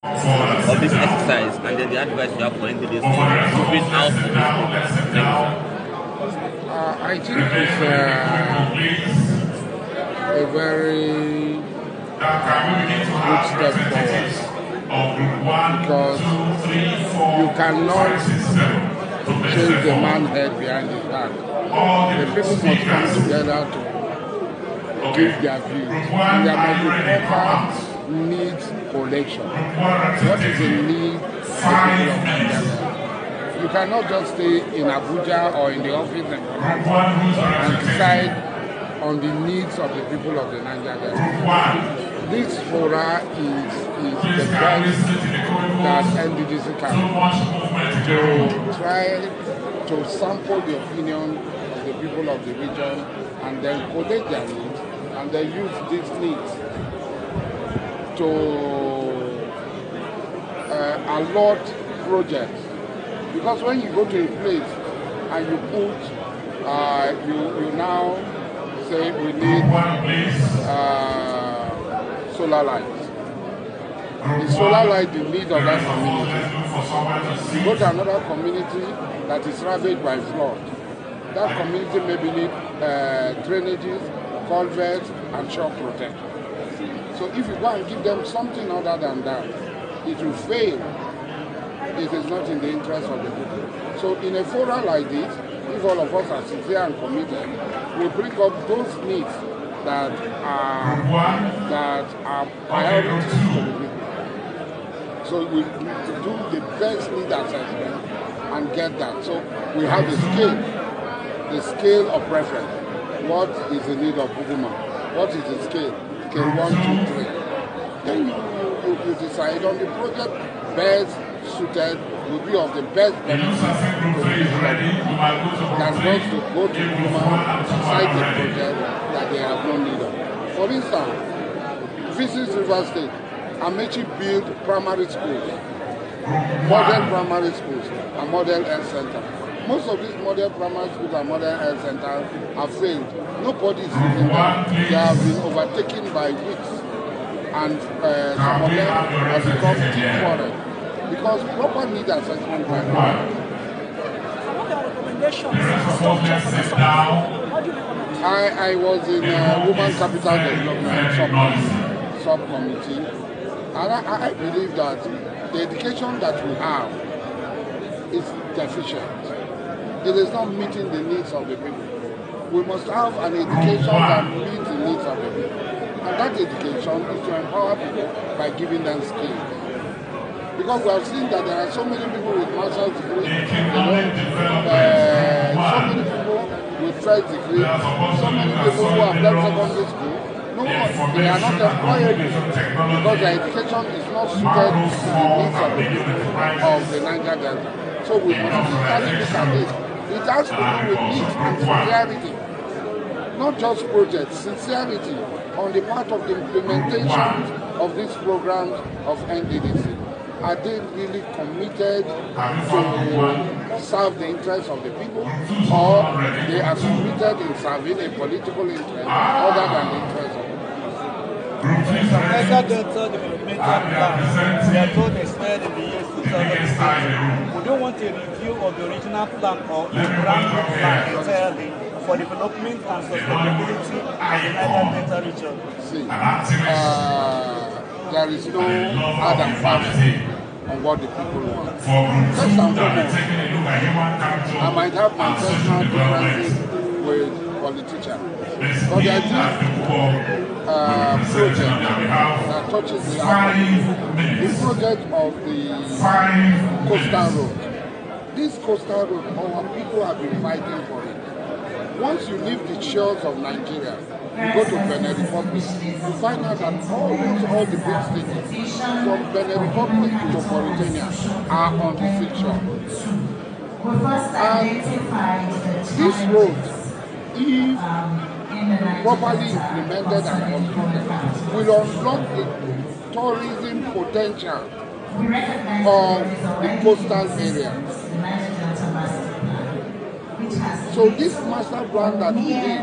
of this exercise, and then the advice you have for entities moving out of this program? Thank you, I think it's a very good step forward because you cannot chase the man head behind his back. The people must come together to give their views, and there must be proper needs collection. What is the need of the people of Nigeria? You cannot just stay in Abuja or in the office and decide on the needs of the people of the Niger Delta. This fora is the best that NDDC can do to try to sample the opinion of the people of the region and then collect their needs and then use these needs to allot projects. Because when you go to a place and you put, you now say we need solar lights. The solar light, the need of that community. You go to another community that is ravaged by flood. That community maybe need drainages, culverts, and shock protection. So if you go and give them something other than that, it will fail. It is not in the interest of the people. So in a forum like this, if all of us are sincere and committed, we bring up those needs that are priorities to the people. So we need to do the best need assessment and get that. So we have the scale of preference. What is the need of Buguma? What is the scale? Scale 1, 2, 3. Then you decide on the project best suited, will be of the best benefit to the people than just to go to Buguma, decide the project that they have no need of. For instance, Visit River State, Amechi built primary schools, model primary schools, and model health center. Most of these model primary schools and model health centers have failed. Nobody is using them. They have been overtaken by weeds, and some of them have become deep forest because proper need assessment by now. What are recommendations for what do you recommend? I was in Women Capital Development subcommittee, and I believe that the education that we have is deficient. It is not meeting the needs of the people. We must have an education that meets the needs of the people. And that education is to empower people by giving them skills. Because we have seen that there are so many people with master's degree, so many people with first degree, so many people who have left secondary school. No, they are not employable because their education is not suited to the needs of the people of the Niger Delta. So we must critically look at this. It has to do with needs and sincerity. Not just projects, sincerity on the part of the implementation of these programs of NDDC. Are they really committed to serve the interests of the people, or they are committed in serving a political interest other than the interests of the people? Niger Delta developmental plan, we are told expired in the year 2006. We don't want a review of the original plan or a brand new plan entirely for development and sustainability of the Niger Delta region. See, there is no hard and fast on what the people want. First and foremost, I might have my personal differences with politicians, but there is project that touches the project of the coastal road. This coastal road, our people have been fighting for it. Once you leave the shores of Nigeria, you go to Benin Republic, you find out that all the big cities from Benin Republic to Mauritania are on the seashore. And this road, if properly implemented and constructed, will unlock the tourism potential of the coastal area. So this master plan that we did,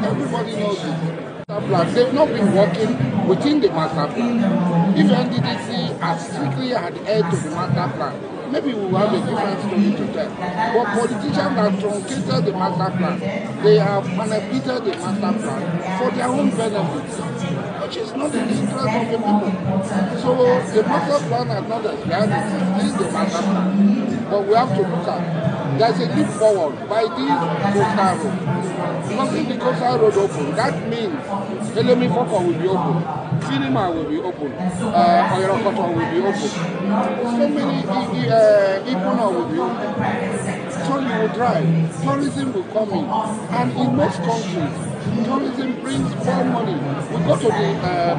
everybody knows it. They've not been working within the master plan. If NDDC has strictly adhered to the master plan, maybe we will have a different story to tell. But politicians have truncated the master plan. They have manipulated the master plan for their own benefits, which is not in the interest of the people. So the master plan has not expired, it is the master plan. But we have to look at there's a leap forward by this coastal road. Because if the coastal road open, that means Elemi Foko will be open, Cinema will be open, Oyorokoto will be open, so many Ipuna will be open. So you will drive, tourism will come in, and in most countries, tourism brings more money. We go to the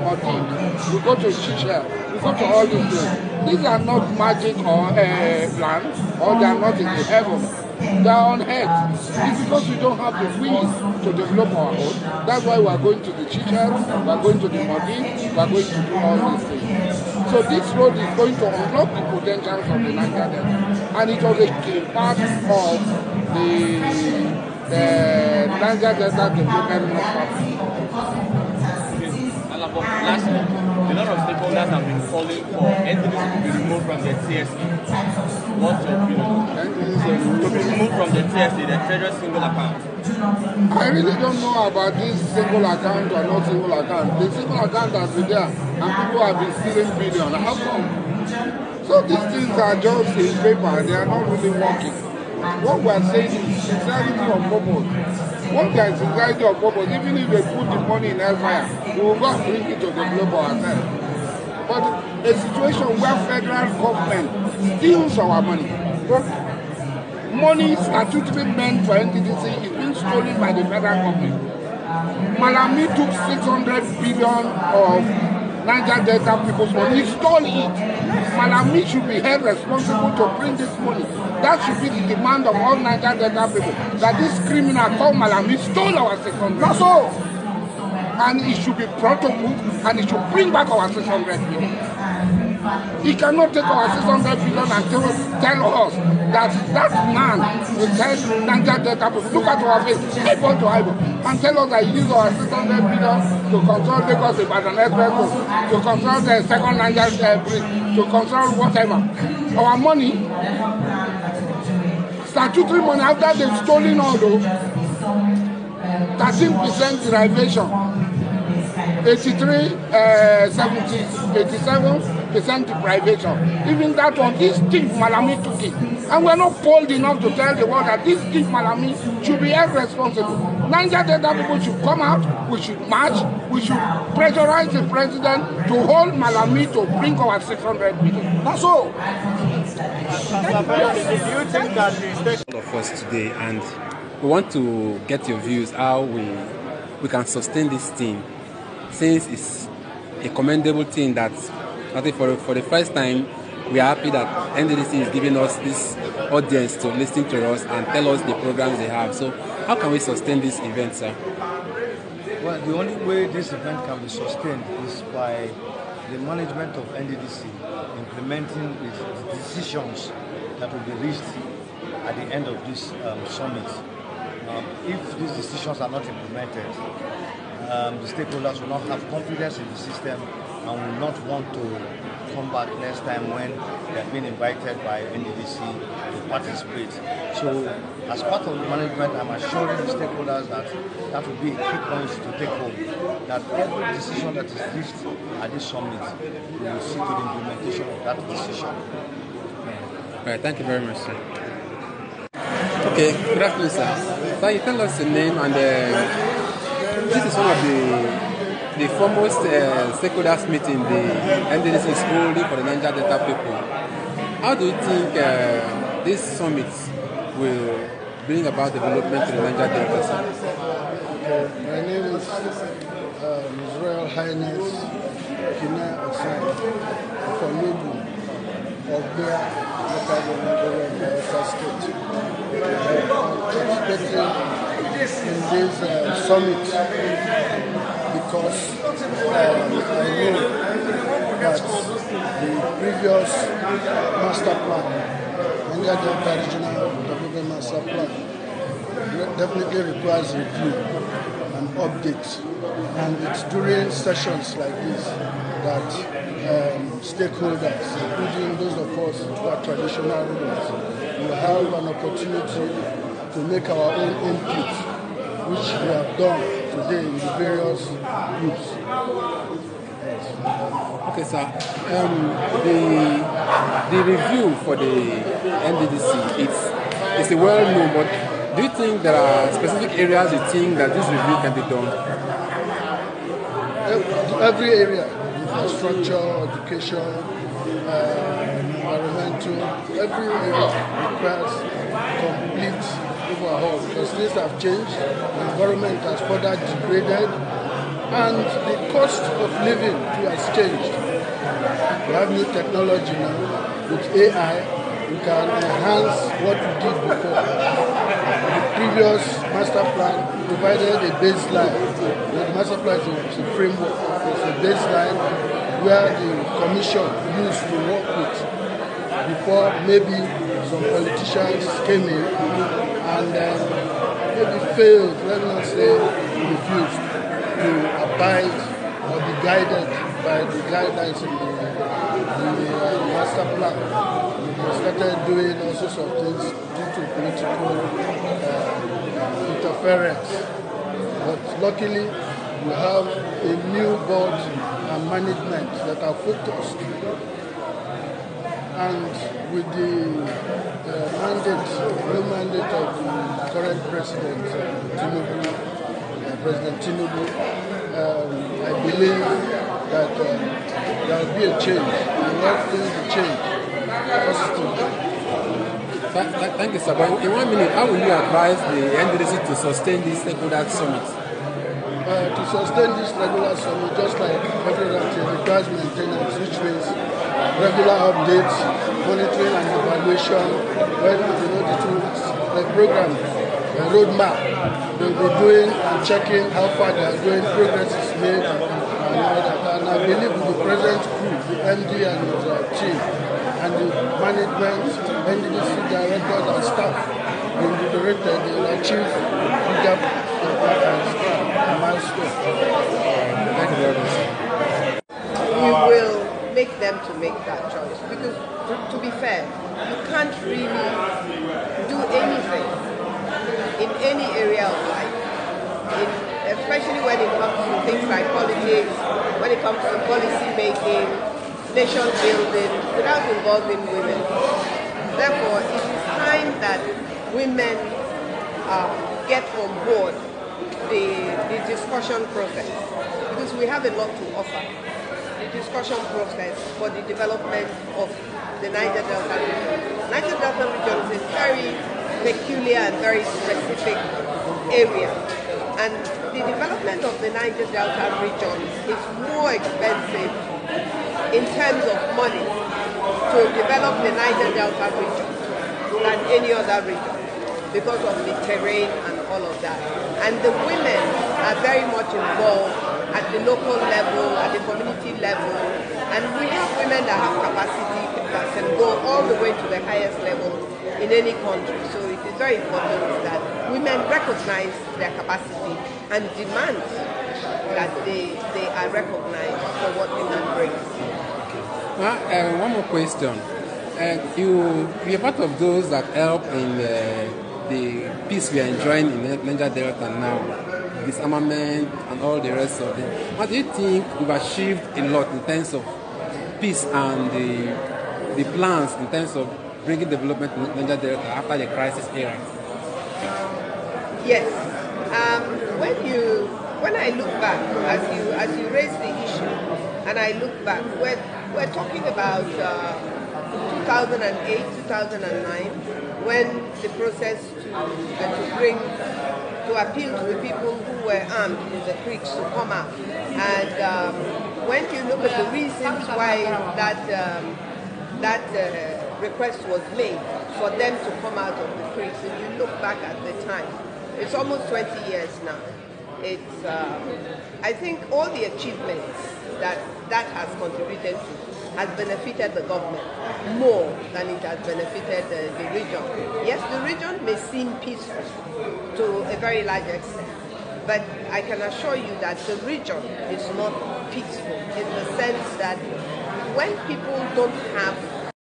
Maldives, we go to Shisha, we go to all these places. These are not magic or land, or they are not in the heaven. They are on earth. It's because we don't have the means to develop our own. That's why we are going to the Chichas, we are going to the Maldives, we are going to do all these things. So this road is going to unlock the potentials of the Niger Delta. And it was a key part of the Niger Delta Development Master. Lastly, a lot of stakeholders have been calling for NDDC to be removed from the TSE. What's your opinion? To be removed from the TSE, the Treasury Single Account. I really don't know about this single account or not single account. The single account has been there and people have been stealing billions. How come? So these things are just in paper, they are not really working. What we are saying is sincerity of purpose. What there is sincerity of purpose, even if they put the money in hellfire, we will go and bring it to the global ourselves. But a situation where federal government steals our money, money statutory meant for NDDC is being stolen by the federal government. Malami took 600 billion of Niger Delta people's money. He stole it. Malami should be held responsible to bring this money. That should be the demand of all Niger Delta people. That this criminal called Malami stole our 600. That's all. And he should be brought to book and he should bring back our 600 billion. He cannot take our 600 billion and tell us that man will tell Niger Delta people, look at our face, eyeball to eyeball, and tell us that he used our 600 billion to control Lagos Ibadan Express, to control the second Niger bridge, to control whatever. Our money, statutory money, after they've stolen all those, 13% derivation. 83, 70, 87% deprivation. Even that one, this thief Malami took it. And we're not bold enough to tell the world that this thief Malami should be held responsible. Niger Delta people should come out, we should march, we should pressurize the president to hold Malami to bring our 600 billion. That's all. Do you think that the state of us today, and we want to get your views how we can sustain this thing, since it's a commendable thing that I think for the first time we are happy that NDDC is giving us this audience to listen to us and tell us the programs they have. So how can we sustain this event, sir? Well, the only way this event can be sustained is by the management of NDDC implementing the decisions that will be reached at the end of this summit. If these decisions are not implemented, the stakeholders will not have confidence in the system and will not want to come back next time when they have been invited by NDDC to participate. So, as part of the management, I'm assuring the stakeholders that will be a key point to take home, that every decision that is reached at this summit, we will see to the implementation of that decision. All right, thank you very much, sir. Okay, good afternoon, sir. So you tell us the name, and this is one of the foremost stakeholders meeting, the NDDC is holding for the Niger Delta people. How do you think this summit will bring about development to the Niger Delta, sir? My name is His Royal Highness Kina Osai from Lubu of Bia, local government of Delta State. Participating in this summit because I know that the previous master plan, Niger Delta Regional Development Master Plan, definitely requires review and update. And it's during sessions like this that stakeholders, including those of us who are traditional rulers, will have an opportunity to make our own input, which we have done today in the various groups. Okay, sir. The review for the NDDC, it's a well-known, but do you think there are specific areas you think that this review can be done? Every area, infrastructure, education, environmental, every area requires complete overhaul because things have changed, the environment has further degraded, and the cost of living too has changed. We have new technology now. With AI, we can enhance what we did before. The previous master plan provided a baseline. The master plan is a framework. It's a baseline where the commission used to work with before maybe some politicians came in and maybe failed, let me not say refused, to abide or be guided by the guidelines in the master plan. We started doing all sorts of things due to political interference. But luckily, we have a new board and management that are focused. And with the new mandate of the current president, President Tinubu, I believe that there will be a change. And what things will change positively. Thank you, sir. But in 1 minute, how will you advise the NDDC to sustain this stakeholder summit? To sustain this regular summit, just like every other thing, requires maintenance, which means regular updates, monitoring and evaluation, when the tools, the program, the roadmap, they'll be doing and checking how far they are going, progress is made, and all that. And I believe with the present crew, the MD and his team, and the management, NDDC directors and staff, will be directed, they will achieve bigger milestone. Thank you very much. We will make them to make that choice because, to be fair, you can't really do anything in any area of life, especially when it comes to things like politics, when it comes to policy making, nation building, without involving women. Therefore, it is time that women get on board the discussion process, because we have a lot to offer. The discussion process for the development of the Niger Delta region. Niger Delta region is a very peculiar and very specific area, and the development of the Niger Delta region is more expensive in terms of money to develop the Niger Delta region than any other region because of the terrain and all of that. And the women are very much involved at the local level, at the community level, and we have women that have capacity that can go all the way to the highest level in any country. So it is very important that women recognize their capacity and demand that they are recognized for what they can bring. One more question. You're part of those that help in the peace we are enjoying in Niger Delta now, disarmament and all the rest of it. What do you think we've achieved a lot in terms of peace and the plans in terms of bringing development in Niger Delta after the crisis era? Yes. When I look back, as you raise the issue, and I look back, we're talking about 2008, 2009, when the process to appeal to the people who were armed in the creeks to come out. And when you look at the reasons why that request was made for them to come out of the creeks, if you look back at the time, it's almost 20 years now. It's, I think all the achievements that has contributed to has benefited the government more than it has benefited the region. Yes, the region may seem peaceful to a very large extent, But I can assure you that the region is not peaceful in the sense that when people don't have